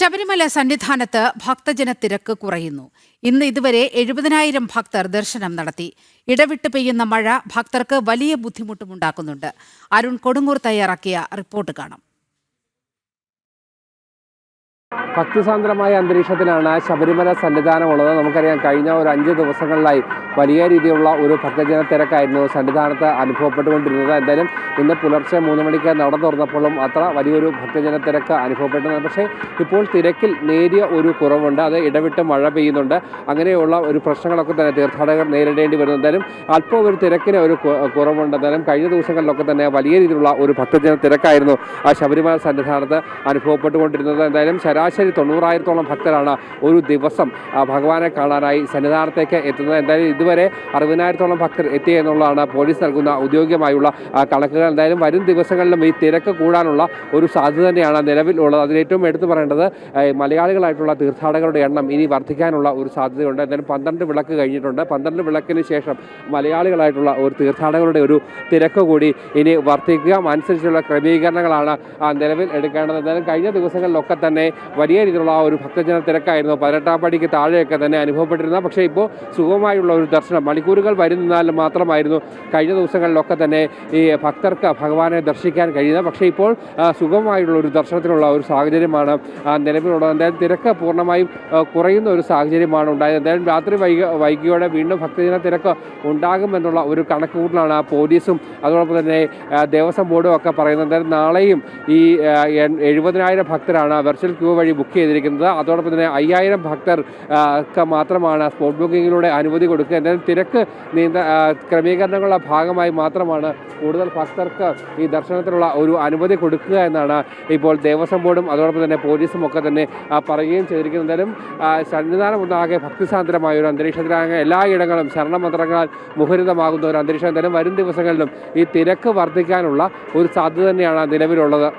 ശബരിമല സന്നിധാനത്ത് ഭക്തജന തിരക്ക് കുറയുന്നു. ഇന്ന് ഇതുവരെ 70,000 ഭക്തർ ദർശനം നടത്തി. ഇടവിട്ട് പെയ്യുന്ന മഴ ഭക്തർക്ക് വലിയ ബുദ്ധിമുട്ടുമുണ്ടാക്കുന്നുണ്ട്. അരുൺ കൊടുങ്ങൂർ തയ്യാറാക്കിയ റിപ്പോർട്ട് കാണാം. ഭക്തിസാന്ദ്രമായ അന്തരീക്ഷത്തിലാണ് ശബരിമല സന്നിധാനമുള്ളത്. നമുക്കറിയാം, കഴിഞ്ഞ ഒരു 5 ദിവസങ്ങളിലായി വലിയ രീതിയിലുള്ള ഒരു ഭക്തജന തിരക്കായിരുന്നു സന്നിധാനത്ത് അനുഭവപ്പെട്ടുകൊണ്ടിരുന്നത്. എന്തായാലും ഇന്ന് പുലർച്ചെ 3 മണിക്ക് നട തുറന്നപ്പോഴും അത്ര വലിയൊരു ഭക്തജന തിരക്ക് അനുഭവപ്പെട്ടിരുന്നത്. പക്ഷേ ഇപ്പോൾ തിരക്കിൽ നേരിയ ഒരു കുറവുണ്ട്. അത് ഇടവിട്ട് മഴ പെയ്യുന്നുണ്ട്. അങ്ങനെയുള്ള ഒരു പ്രശ്നങ്ങളൊക്കെ തന്നെ തീർത്ഥാടകർ നേരിടേണ്ടി വരുന്നു. എന്തായാലും അല്പം ഒരു തിരക്കിന് ഒരു കുറവുണ്ട്. എന്തായാലും കഴിഞ്ഞ ദിവസങ്ങളിലൊക്കെ തന്നെ വലിയ രീതിയിലുള്ള ഒരു ഭക്തജന തിരക്കായിരുന്നു ശബരിമല സന്നിധാനത്ത് അനുഭവപ്പെട്ടുകൊണ്ടിരുന്നത്. എന്തായാലും ശരാശരി 90,000-ഓളം ഭക്തരാണ് ഒരു ദിവസം ഭഗവാനെ കാണാനായി സന്നിധാനത്തേക്ക് എത്തുന്നത്. എന്തായാലും ഇതുവരെ 60,000-ഓളം ഭക്തർ എത്തി എന്നുള്ളതാണ് പോലീസ് നൽകുന്ന ഔദ്യോഗികമായുള്ള കണക്കുകൾ. എന്തായാലും വരും ദിവസങ്ങളിലും ഈ തിരക്ക് കൂടാനുള്ള ഒരു സാധ്യത തന്നെയാണ് നിലവിലുള്ളത്. അതിലേറ്റവും എടുത്തു പറയേണ്ടത് മലയാളികളായിട്ടുള്ള തീർത്ഥാടകരുടെ എണ്ണം ഇനി വർദ്ധിക്കാനുള്ള ഒരു സാധ്യതയുണ്ട്. എന്തായാലും 12 വിളക്ക് കഴിഞ്ഞിട്ടുണ്ട്. 12 വിളക്കിന് ശേഷം മലയാളികളായിട്ടുള്ള ഒരു തീർത്ഥാടകരുടെ ഒരു തിരക്ക് കൂടി ഇനി വർദ്ധിക്കുക അനുസരിച്ചുള്ള ക്രമീകരണങ്ങളാണ് നിലവിൽ എടുക്കേണ്ടത്. എന്തായാലും കഴിഞ്ഞ ദിവസങ്ങളിലൊക്കെ തന്നെ വലിയ രീതിയിലുള്ള ഒരു ഭക്തജന തിരക്കായിരുന്നു 18-ാം പടിക്ക് താഴെയൊക്കെ തന്നെ അനുഭവപ്പെട്ടിരുന്നത്. പക്ഷേ ഇപ്പോൾ സുഗമമായുള്ള ഒരു ദർശനം മണിക്കൂറുകൾ വരുന്നാൽ മാത്രമായിരുന്നു കഴിഞ്ഞ ദിവസങ്ങളിലൊക്കെ തന്നെ ഈ ഭക്തർക്ക് ഭഗവാനെ ദർശിക്കാൻ കഴിയുന്നത്. പക്ഷേ ഇപ്പോൾ സുഗമമായുള്ള ഒരു ദർശനത്തിനുള്ള ഒരു സാഹചര്യമാണ് നിലവിലുള്ളത്. എന്തായാലും തിരക്ക് പൂർണ്ണമായും കുറയുന്ന ഒരു സാഹചര്യമാണ് ഉണ്ടായത്. എന്തായാലും രാത്രി വൈകിയോടെ വീണ്ടും ഭക്തജന തിരക്ക് ഉണ്ടാകുമെന്നുള്ള ഒരു കണക്കുകൂട്ടലാണ് പോലീസും അതോടൊപ്പം തന്നെ ദേവസ്വം ബോർഡും ഒക്കെ പറയുന്നത്. എന്തായാലും നാളെയും ഈ 70,000 ഭക്തരാണ് വെർച്വൽ ക്യൂ വഴി ബുക്ക് ചെയ്തിരിക്കുന്നത്. അതോടൊപ്പം തന്നെ 5,000 ഭക്തർ മാത്രമാണ് സ്പോട്ട് ബുക്കിങ്ങിലൂടെ അനുമതി കൊടുക്കുക. എന്തായാലും തിരക്ക് ക്രമീകരണങ്ങളുടെ ഭാഗമായി മാത്രമാണ് കൂടുതൽ ഭക്തർക്ക് ഈ ദർശനത്തിനുള്ള ഒരു അനുമതി കൊടുക്കുക എന്നാണ് ഇപ്പോൾ ദേവസ്വം ബോർഡും അതോടൊപ്പം തന്നെ പോലീസും ഒക്കെ തന്നെ പറയുകയും ചെയ്തിരിക്കുന്നത്. എന്തായാലും സന്നിധാനം ഒന്നാകെ ഭക്തിസാന്ദ്രമായ ഒരു അന്തരീക്ഷത്തിലാകെ എല്ലായിടങ്ങളും ശരണമന്ത്രങ്ങളാൽ മുഖരിതമാകുന്ന ഒരു അന്തരീക്ഷം. എന്തായാലും വരും ദിവസങ്ങളിലും ഈ തിരക്ക് വർദ്ധിക്കാനുള്ള ഒരു സാധ്യത തന്നെയാണ് നിലവിലുള്ളത്.